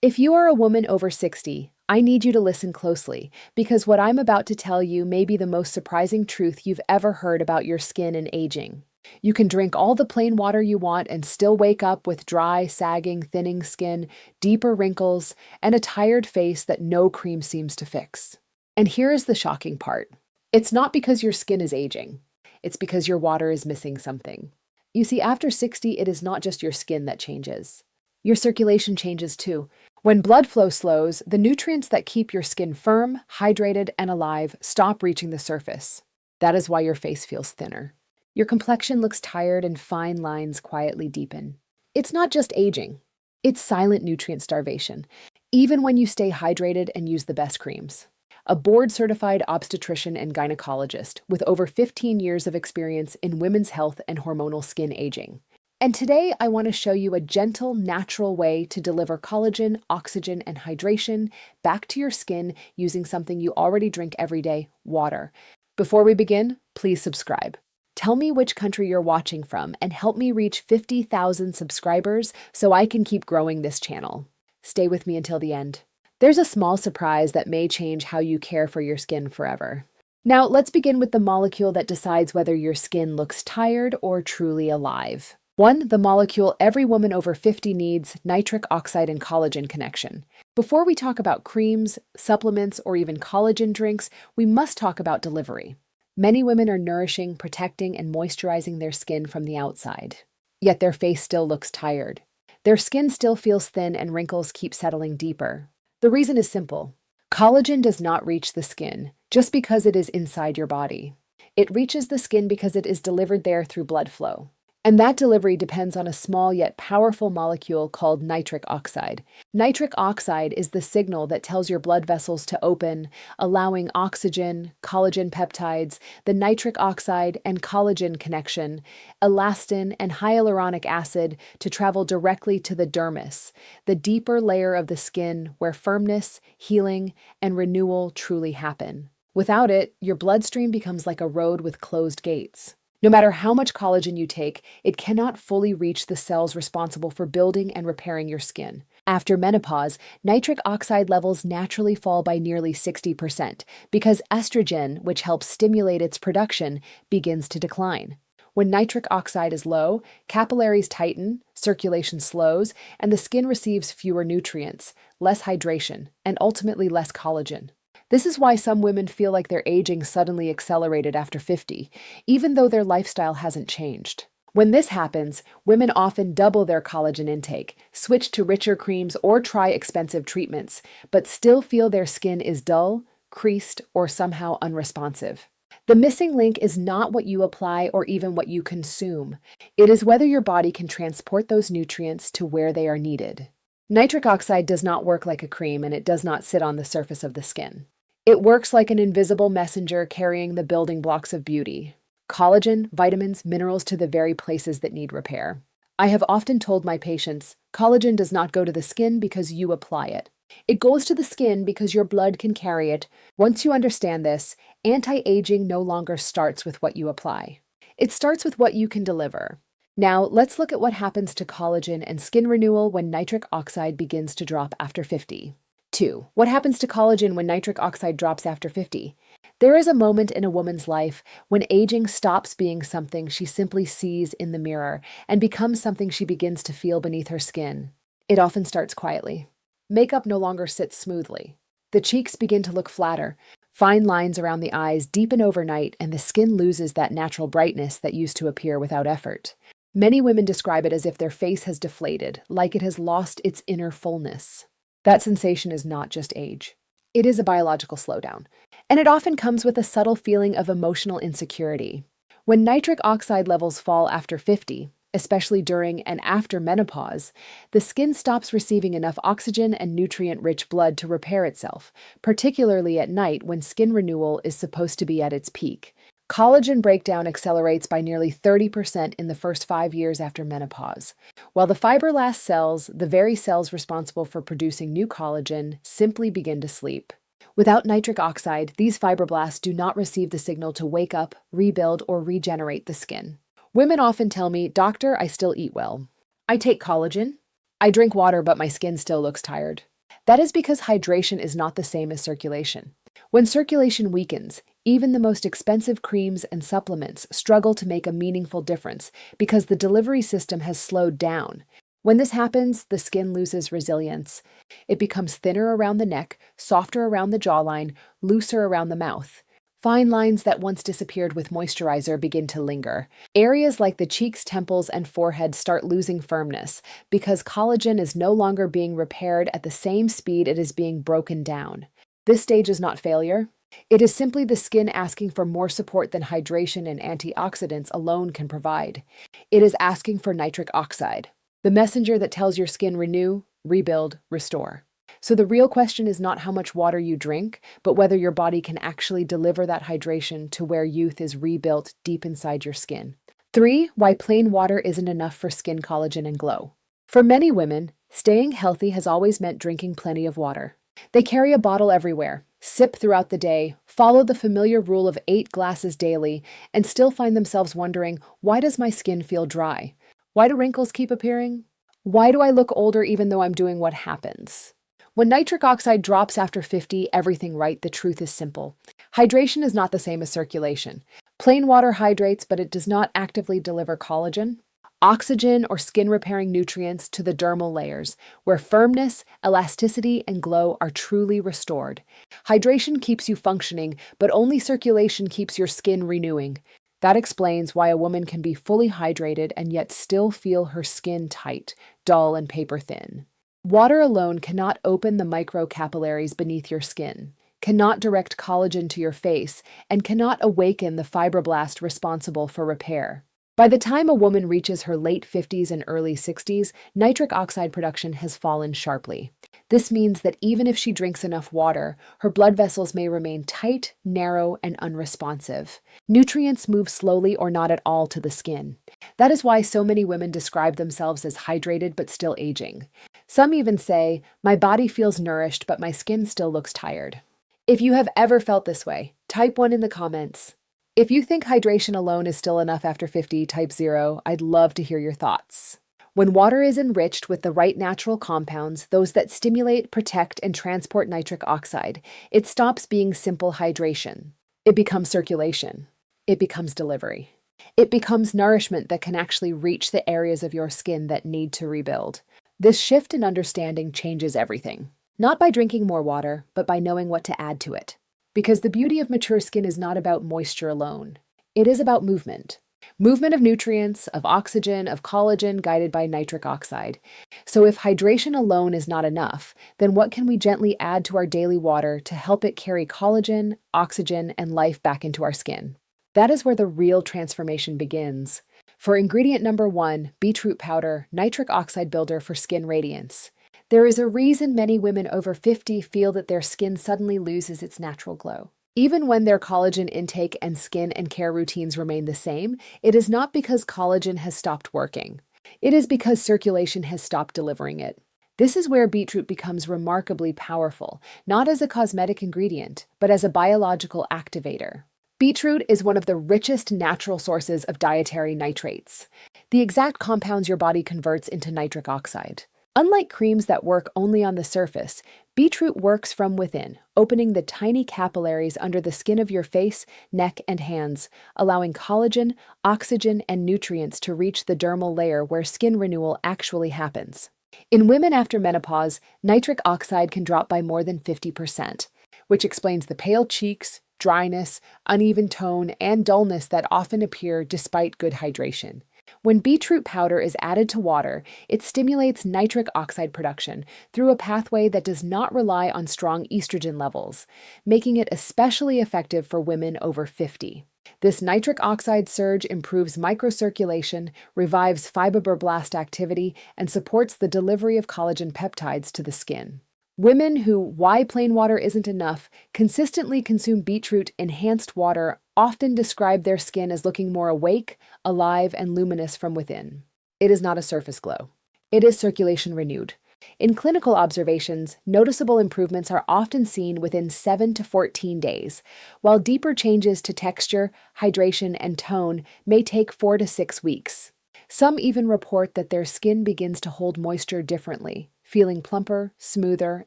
If you are a woman over 60, I need you to listen closely because what I'm about to tell you may be the most surprising truth you've ever heard about your skin and aging. You can drink all the plain water you want and still wake up with dry, sagging, thinning skin, deeper wrinkles, and a tired face that no cream seems to fix. And here is the shocking part. It's not because your skin is aging. It's because your water is missing something. You see, after 60, it is not just your skin that changes. Your circulation changes too. When blood flow slows, the nutrients that keep your skin firm, hydrated, and alive stop reaching the surface. That is why your face feels thinner. Your complexion looks tired and fine lines quietly deepen. It's not just aging. It's silent nutrient starvation, even when you stay hydrated and use the best creams. A board-certified obstetrician and gynecologist with over 15 years of experience in women's health and hormonal skin aging. And today, I want to show you a gentle, natural way to deliver collagen, oxygen, and hydration back to your skin using something you already drink every day, water. Before we begin, please subscribe. Tell me which country you're watching from and help me reach 50,000 subscribers so I can keep growing this channel. Stay with me until the end. There's a small surprise that may change how you care for your skin forever. Now, let's begin with the molecule that decides whether your skin looks tired or truly alive. One, the molecule every woman over 50 needs, nitric oxide and collagen connection. Before we talk about creams, supplements, or even collagen drinks, we must talk about delivery. Many women are nourishing, protecting, and moisturizing their skin from the outside. Yet their face still looks tired. Their skin still feels thin and wrinkles keep settling deeper. The reason is simple. Collagen does not reach the skin just because it is inside your body. It reaches the skin because it is delivered there through blood flow. And that delivery depends on a small yet powerful molecule called nitric oxide. Nitric oxide is the signal that tells your blood vessels to open, allowing oxygen, collagen peptides, the nitric oxide and collagen connection, elastin, and hyaluronic acid to travel directly to the dermis, the deeper layer of the skin where firmness, healing, and renewal truly happen. Without it, your bloodstream becomes like a road with closed gates. No matter how much collagen you take, it cannot fully reach the cells responsible for building and repairing your skin. After menopause, nitric oxide levels naturally fall by nearly 60% because estrogen, which helps stimulate its production, begins to decline. When nitric oxide is low, capillaries tighten, circulation slows, and the skin receives fewer nutrients, less hydration, and ultimately less collagen. This is why some women feel like their aging suddenly accelerated after 50, even though their lifestyle hasn't changed. When this happens, women often double their collagen intake, switch to richer creams, or try expensive treatments, but still feel their skin is dull, creased, or somehow unresponsive. The missing link is not what you apply or even what you consume. It is whether your body can transport those nutrients to where they are needed. Nitric oxide does not work like a cream, and it does not sit on the surface of the skin. It works like an invisible messenger carrying the building blocks of beauty. Collagen, vitamins, minerals to the very places that need repair. I have often told my patients, collagen does not go to the skin because you apply it. It goes to the skin because your blood can carry it. Once you understand this, anti-aging no longer starts with what you apply. It starts with what you can deliver. Now, let's look at what happens to collagen and skin renewal when nitric oxide begins to drop after 50. 2. What happens to collagen when nitric oxide drops after 50? There is a moment in a woman's life when aging stops being something she simply sees in the mirror and becomes something she begins to feel beneath her skin. It often starts quietly. Makeup no longer sits smoothly. The cheeks begin to look flatter. Fine lines around the eyes deepen overnight, and the skin loses that natural brightness that used to appear without effort. Many women describe it as if their face has deflated, like it has lost its inner fullness. That sensation is not just age. It is a biological slowdown, and it often comes with a subtle feeling of emotional insecurity. When nitric oxide levels fall after 50, especially during and after menopause, the skin stops receiving enough oxygen and nutrient-rich blood to repair itself, particularly at night when skin renewal is supposed to be at its peak. Collagen breakdown accelerates by nearly 30% in the first 5 years after menopause, while the fibroblast cells, the very cells responsible for producing new collagen, simply begin to sleep. Without nitric oxide, these fibroblasts do not receive the signal to wake up, rebuild, or regenerate the skin. Women often tell me, "Doctor, I still eat well. I take collagen. I drink water, but my skin still looks tired. That is because hydration is not the same as circulation. When circulation weakens, even the most expensive creams and supplements struggle to make a meaningful difference because the delivery system has slowed down. When this happens, the skin loses resilience. It becomes thinner around the neck, softer around the jawline, looser around the mouth. Fine lines that once disappeared with moisturizer begin to linger. Areas like the cheeks, temples, and forehead start losing firmness because collagen is no longer being repaired at the same speed it is being broken down. This stage is not failure. It is simply the skin asking for more support than hydration and antioxidants alone can provide. It is asking for nitric oxide, the messenger that tells your skin renew, rebuild, restore. So the real question is not how much water you drink, but whether your body can actually deliver that hydration to where youth is rebuilt deep inside your skin. 3. Why plain water isn't enough for skin collagen and glow. For many women, staying healthy has always meant drinking plenty of water. They carry a bottle everywhere, sip throughout the day, follow the familiar rule of 8 glasses daily, and still find themselves wondering, why does my skin feel dry? Why do wrinkles keep appearing? Why do I look older even though I'm doing what happens? When nitric oxide drops after 50, everything right, the truth is simple. Hydration is not the same as circulation. Plain water hydrates, but it does not actively deliver collagen, oxygen, or skin-repairing nutrients to the dermal layers, where firmness, elasticity, and glow are truly restored. Hydration keeps you functioning, but only circulation keeps your skin renewing. That explains why a woman can be fully hydrated and yet still feel her skin tight, dull, and paper-thin. Water alone cannot open the microcapillaries beneath your skin, cannot direct collagen to your face, and cannot awaken the fibroblast responsible for repair. By the time a woman reaches her late 50s and early 60s, nitric oxide production has fallen sharply. This means that even if she drinks enough water, her blood vessels may remain tight, narrow, and unresponsive. Nutrients move slowly or not at all to the skin. That is why so many women describe themselves as hydrated but still aging. Some even say, "My body feels nourished, but my skin still looks tired." If you have ever felt this way, type 1 in the comments. If you think hydration alone is still enough after 50, type 0. I'd love to hear your thoughts. When water is enriched with the right natural compounds, those that stimulate, protect, and transport nitric oxide, it stops being simple hydration. It becomes circulation. It becomes delivery. It becomes nourishment that can actually reach the areas of your skin that need to rebuild. This shift in understanding changes everything. Not by drinking more water, but by knowing what to add to it. Because the beauty of mature skin is not about moisture alone. It is about movement. Movement of nutrients, of oxygen, of collagen guided by nitric oxide. So if hydration alone is not enough, then what can we gently add to our daily water to help it carry collagen, oxygen, and life back into our skin? That is where the real transformation begins. For ingredient number 1, beetroot powder, nitric oxide builder for skin radiance. There is a reason many women over 50 feel that their skin suddenly loses its natural glow. Even when their collagen intake and skin and care routines remain the same, it is not because collagen has stopped working. It is because circulation has stopped delivering it. This is where beetroot becomes remarkably powerful, not as a cosmetic ingredient, but as a biological activator. Beetroot is one of the richest natural sources of dietary nitrates, the exact compounds your body converts into nitric oxide. Unlike creams that work only on the surface, beetroot works from within, opening the tiny capillaries under the skin of your face, neck, and hands, allowing collagen, oxygen, and nutrients to reach the dermal layer where skin renewal actually happens. In women after menopause, nitric oxide can drop by more than 50%, which explains the pale cheeks, dryness, uneven tone, and dullness that often appear despite good hydration. When beetroot powder is added to water, it stimulates nitric oxide production through a pathway that does not rely on strong estrogen levels, making it especially effective for women over 50. This nitric oxide surge improves microcirculation, revives fibroblast activity, and supports the delivery of collagen peptides to the skin. Women who, why plain water isn't enough, consistently consume beetroot-enhanced water often describe their skin as looking more awake, alive, and luminous from within. It is not a surface glow. It is circulation renewed. In clinical observations, noticeable improvements are often seen within 7 to 14 days, while deeper changes to texture, hydration, and tone may take 4 to 6 weeks. Some even report that their skin begins to hold moisture differently, feeling plumper, smoother,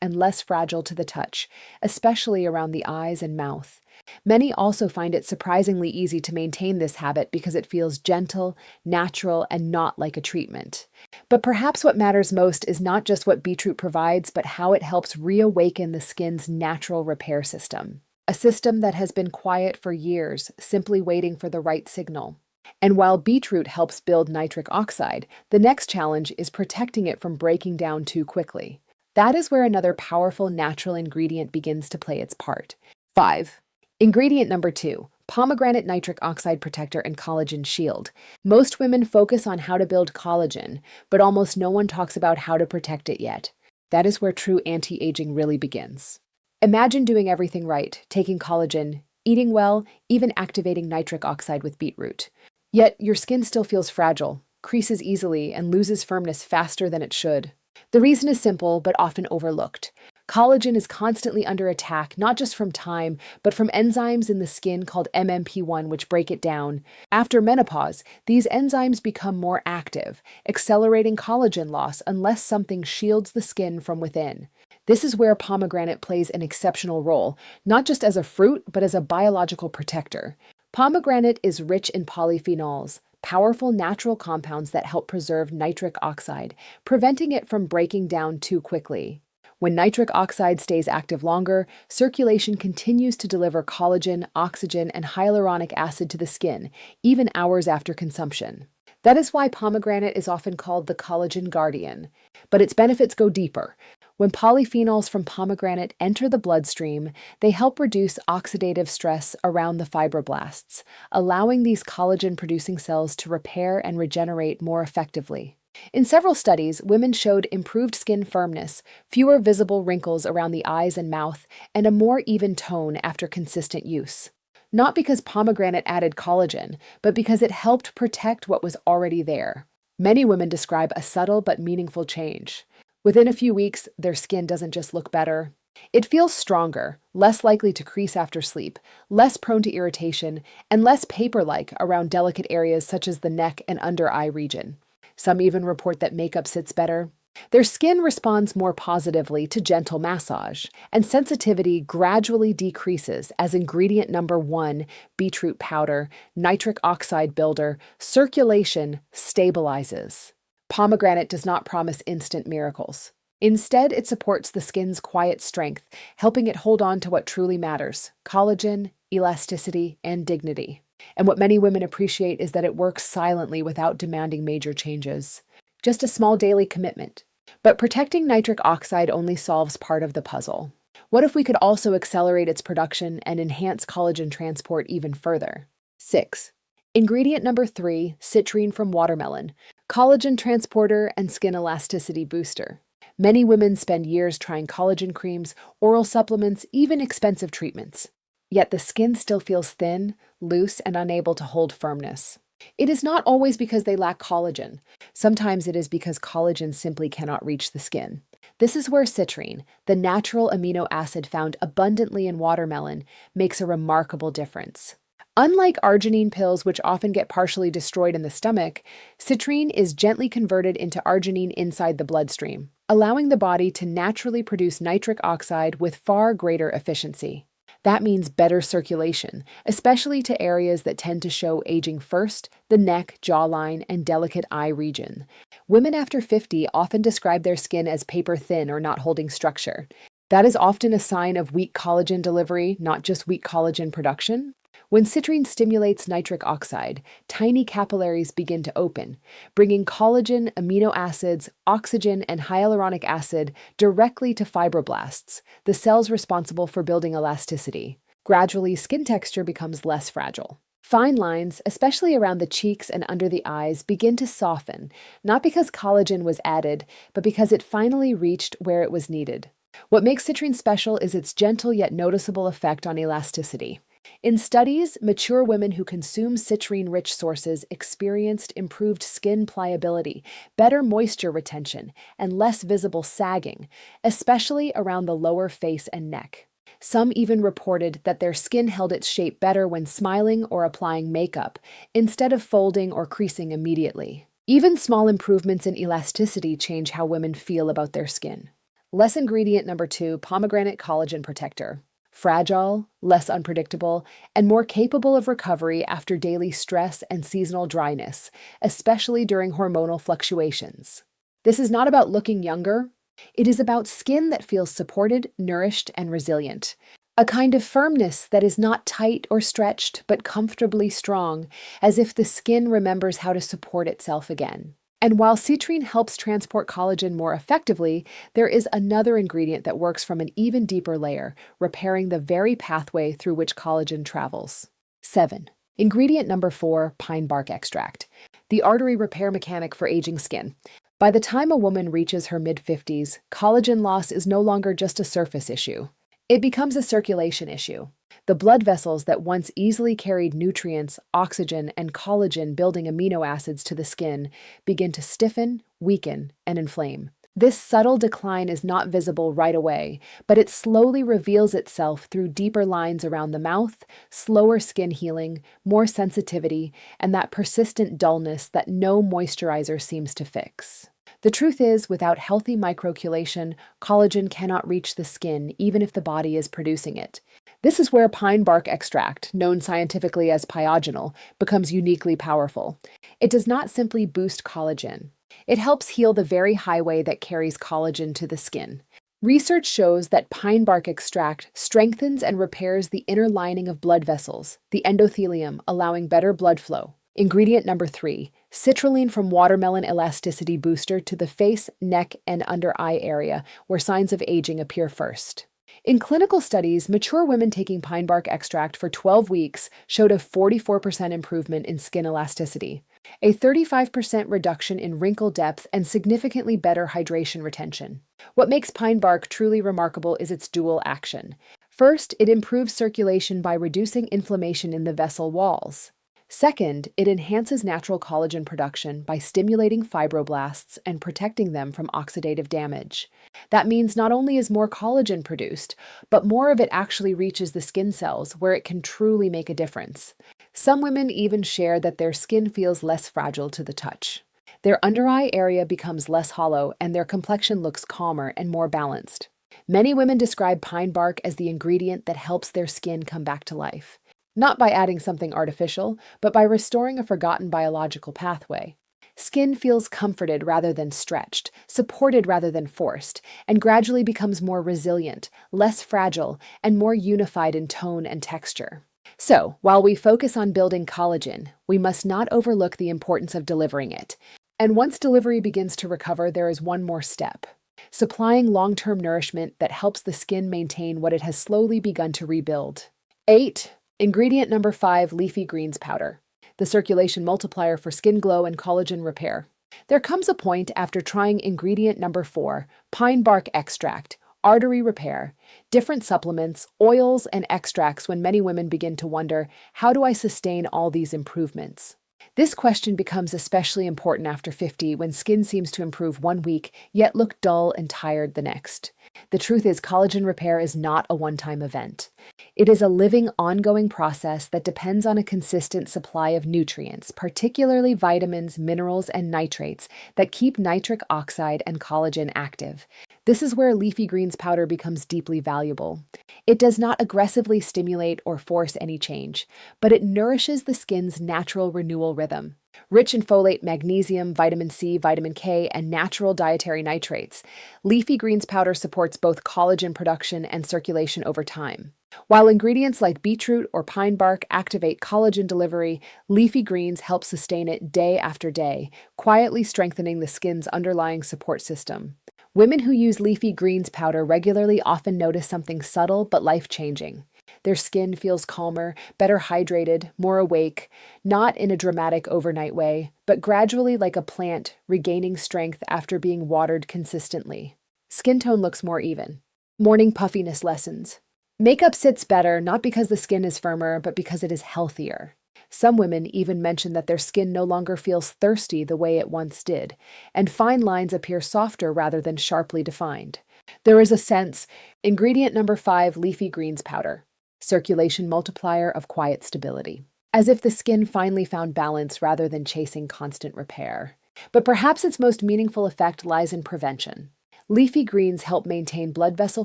and less fragile to the touch, especially around the eyes and mouth. Many also find it surprisingly easy to maintain this habit because it feels gentle, natural, and not like a treatment. But perhaps what matters most is not just what beetroot provides, but how it helps reawaken the skin's natural repair system. A system that has been quiet for years, simply waiting for the right signal. And while beetroot helps build nitric oxide, the next challenge is protecting it from breaking down too quickly. That is where another powerful natural ingredient begins to play its part. 5. Ingredient number 2, pomegranate nitric oxide protector and collagen shield. Most women focus on how to build collagen, but almost no one talks about how to protect it yet. That is where true anti-aging really begins. Imagine doing everything right, taking collagen, eating well, even activating nitric oxide with beetroot. Yet your skin still feels fragile, creases easily, and loses firmness faster than it should. The reason is simple but often overlooked. Collagen is constantly under attack, not just from time, but from enzymes in the skin called MMP1, which break it down. After menopause, these enzymes become more active, accelerating collagen loss unless something shields the skin from within. This is where pomegranate plays an exceptional role, not just as a fruit, but as a biological protector. Pomegranate is rich in polyphenols, powerful natural compounds that help preserve nitric oxide, preventing it from breaking down too quickly. When nitric oxide stays active longer, circulation continues to deliver collagen, oxygen, and hyaluronic acid to the skin, even hours after consumption. That is why pomegranate is often called the collagen guardian. But its benefits go deeper. When polyphenols from pomegranate enter the bloodstream, they help reduce oxidative stress around the fibroblasts, allowing these collagen-producing cells to repair and regenerate more effectively. In several studies, women showed improved skin firmness, fewer visible wrinkles around the eyes and mouth, and a more even tone after consistent use. Not because pomegranate added collagen, but because it helped protect what was already there. Many women describe a subtle but meaningful change. Within a few weeks, their skin doesn't just look better. It feels stronger, less likely to crease after sleep, less prone to irritation, and less paper-like around delicate areas such as the neck and under eye region. Some even report that makeup sits better. Their skin responds more positively to gentle massage, and sensitivity gradually decreases as ingredient number 1, beetroot powder, nitric oxide builder, circulation stabilizes. Pomegranate does not promise instant miracles. Instead, it supports the skin's quiet strength, helping it hold on to what truly matters: collagen, elasticity, and dignity. And what many women appreciate is that it works silently without demanding major changes. Just a small daily commitment. But protecting nitric oxide only solves part of the puzzle. What if we could also accelerate its production and enhance collagen transport even further? 6. Ingredient number 3, citrine from watermelon, collagen transporter and skin elasticity booster. Many women spend years trying collagen creams, oral supplements, even expensive treatments. Yet the skin still feels thin, loose, and unable to hold firmness. It is not always because they lack collagen. Sometimes it is because collagen simply cannot reach the skin. This is where citrine, the natural amino acid found abundantly in watermelon, makes a remarkable difference. Unlike arginine pills, which often get partially destroyed in the stomach, citrine is gently converted into arginine inside the bloodstream, allowing the body to naturally produce nitric oxide with far greater efficiency. That means better circulation, especially to areas that tend to show aging first: the neck, jawline, and delicate eye region. Women after 50 often describe their skin as paper thin or not holding structure. That is often a sign of weak collagen delivery, not just weak collagen production. When citrine stimulates nitric oxide, tiny capillaries begin to open, bringing collagen, amino acids, oxygen, and hyaluronic acid directly to fibroblasts, the cells responsible for building elasticity. Gradually, skin texture becomes less fragile. Fine lines, especially around the cheeks and under the eyes, begin to soften, not because collagen was added, but because it finally reached where it was needed. What makes citrine special is its gentle yet noticeable effect on elasticity. In studies, mature women who consume citrine-rich sources experienced improved skin pliability, better moisture retention, and less visible sagging, especially around the lower face and neck. Some even reported that their skin held its shape better when smiling or applying makeup, instead of folding or creasing immediately. Even small improvements in elasticity change how women feel about their skin. Less ingredient number 2, pomegranate collagen protector. Fragile, less unpredictable, and more capable of recovery after daily stress and seasonal dryness, especially during hormonal fluctuations. This is not about looking younger. It is about skin that feels supported, nourished, and resilient. A kind of firmness that is not tight or stretched, but comfortably strong, as if the skin remembers how to support itself again. And while citrine helps transport collagen more effectively, there is another ingredient that works from an even deeper layer, repairing the very pathway through which collagen travels. 7. Ingredient number 4, pine bark extract. The artery repair mechanic for aging skin. By the time a woman reaches her mid-50s, collagen loss is no longer just a surface issue. It becomes a circulation issue. The blood vessels that once easily carried nutrients, oxygen, and collagen-building amino acids to the skin begin to stiffen, weaken, and inflame. This subtle decline is not visible right away, but it slowly reveals itself through deeper lines around the mouth, slower skin healing, more sensitivity, and that persistent dullness that no moisturizer seems to fix. The truth is, without healthy microculation, collagen cannot reach the skin even if the body is producing it. This is where pine bark extract, known scientifically as pyogenol, becomes uniquely powerful. It does not simply boost collagen. It helps heal the very highway that carries collagen to the skin. Research shows that pine bark extract strengthens and repairs the inner lining of blood vessels, the endothelium, allowing better blood flow. Ingredient number 3, citrulline from watermelon elasticity booster to the face, neck, and under eye area, where signs of aging appear first. In clinical studies, mature women taking pine bark extract for 12 weeks showed a 44% improvement in skin elasticity, a 35% reduction in wrinkle depth, and significantly better hydration retention. What makes pine bark truly remarkable is its dual action. First, it improves circulation by reducing inflammation in the vessel walls. Second, it enhances natural collagen production by stimulating fibroblasts and protecting them from oxidative damage. That means not only is more collagen produced, but more of it actually reaches the skin cells where it can truly make a difference. Some women even share that their skin feels less fragile to the touch. Their under eye area becomes less hollow and their complexion looks calmer and more balanced. Many women describe pine bark as the ingredient that helps their skin come back to life. Not by adding something artificial, but by restoring a forgotten biological pathway. Skin feels comforted rather than stretched, supported rather than forced, and gradually becomes more resilient, less fragile, and more unified in tone and texture. So, while we focus on building collagen, we must not overlook the importance of delivering it. And once delivery begins to recover, there is one more step: supplying long-term nourishment that helps the skin maintain what it has slowly begun to rebuild. 8. Ingredient number 5, leafy greens powder, the circulation multiplier for skin glow and collagen repair. There comes a point after trying ingredient number 4, pine bark extract, artery repair, different supplements, oils, and extracts when many women begin to wonder, how do I sustain all these improvements? This question becomes especially important after 50 when skin seems to improve one week, yet look dull and tired the next. The truth is, collagen repair is not a one-time event. It is a living, ongoing process that depends on a consistent supply of nutrients, particularly vitamins, minerals, and nitrates that keep nitric oxide and collagen active. This is where leafy greens powder becomes deeply valuable. It does not aggressively stimulate or force any change, but it nourishes the skin's natural renewal rhythm. Rich in folate, magnesium, vitamin C, vitamin K, and natural dietary nitrates, leafy greens powder supports both collagen production and circulation over time. While ingredients like beetroot or pine bark activate collagen delivery, leafy greens help sustain it day after day, quietly strengthening the skin's underlying support system. Women who use leafy greens powder regularly often notice something subtle but life-changing. Their skin feels calmer, better hydrated, more awake, not in a dramatic overnight way, but gradually like a plant regaining strength after being watered consistently. Skin tone looks more even. Morning puffiness lessens. Makeup sits better not because the skin is firmer, but because it is healthier. Some women even mention that their skin no longer feels thirsty the way it once did, and fine lines appear softer rather than sharply defined. There is a sense. Ingredient number 5, leafy greens powder, circulation multiplier of quiet stability. As if the skin finally found balance rather than chasing constant repair. But perhaps its most meaningful effect lies in prevention. Leafy greens help maintain blood vessel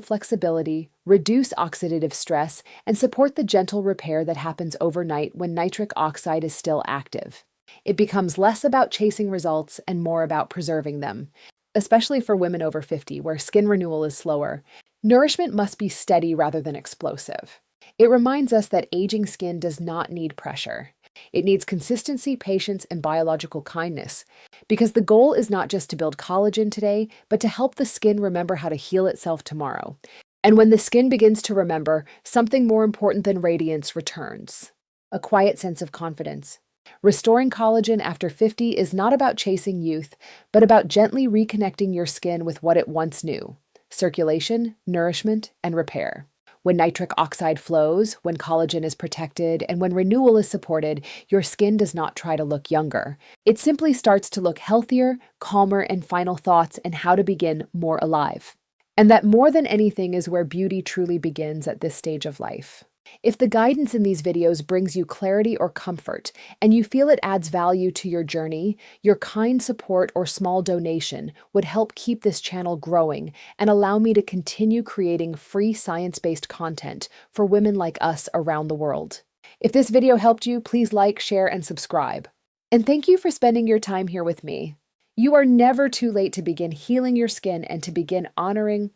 flexibility, reduce oxidative stress, and support the gentle repair that happens overnight when nitric oxide is still active. It becomes less about chasing results and more about preserving them, especially for women over 50, where skin renewal is slower. Nourishment must be steady rather than explosive. It reminds us that aging skin does not need pressure. It needs consistency, patience, and biological kindness. Because the goal is not just to build collagen today, but to help the skin remember how to heal itself tomorrow. And when the skin begins to remember, something more important than radiance returns: a quiet sense of confidence. Restoring collagen after 50 is not about chasing youth, but about gently reconnecting your skin with what it once knew: circulation, nourishment, and repair. When nitric oxide flows, when collagen is protected, and when renewal is supported, your skin does not try to look younger. It simply starts to look healthier, calmer, and final thoughts and how to begin more alive. And that more than anything is where beauty truly begins at this stage of life. If the guidance in these videos brings you clarity or comfort, and you feel it adds value to your journey, your kind support or small donation would help keep this channel growing and allow me to continue creating free science-based content for women like us around the world. If this video helped you, please like, share, and subscribe. And thank you for spending your time here with me. You are never too late to begin healing your skin and to begin honoring